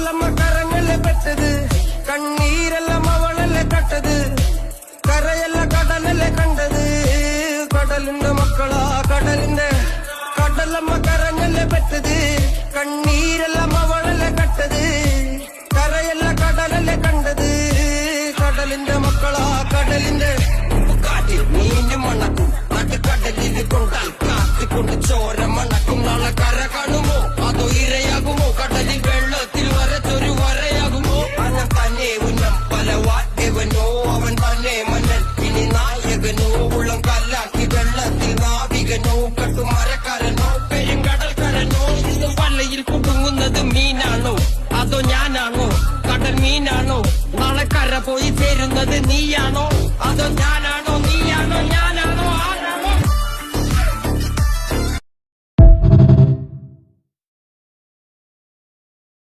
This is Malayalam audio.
കടലമ്മ കരങ്ങളെ പെട്ടത് കണ്ണീരെല്ലാം അവളല്ലേ കട്ടത് കരയല്ല കടലല്ലേ കണ്ടത് കടലിന്റെ മക്കളാ കടലമ്മ കരങ്ങളെ പെട്ടത് കണ്ണീരെല്ലാം അവളല്ലേ കട്ടത് കരയല്ല കടലല്ലേ കണ്ടത് കടലിന്റെ മക്കളാ കടലിന്റെ കാറ്റിൽ മീന് മണക്കും നടുക്കടലിൽ കൊണ്ടാൽ കാത്തിക്കൊണ്ട് ചോര മണക്കും നാളെ കര കാണുമോ അതോ ഇരയാകുമോ കടലിൽ വെള്ളത്തിൽ വരച്ചൊരു വരയാകുമോ അങ്ങനെ തന്നെ ഉന്നം പല വാദ്യവനോ അവൻ തന്നെ മന്നൻ ഇനി നായകനോ ഉള്ളം കല്ലാക്കി വെള്ളത്തിൽ നാവികനോ കട്ടുമരക്കാരനോ പെരുങ്കടൽക്കാരനോ വലയിൽ കുടുങ്ങുന്നത് മീനാണോ അതോ ഞാനാണോ കടൽ മീനാണോ നാളെ കര പോയി ചേരുന്നത് നീയാണോ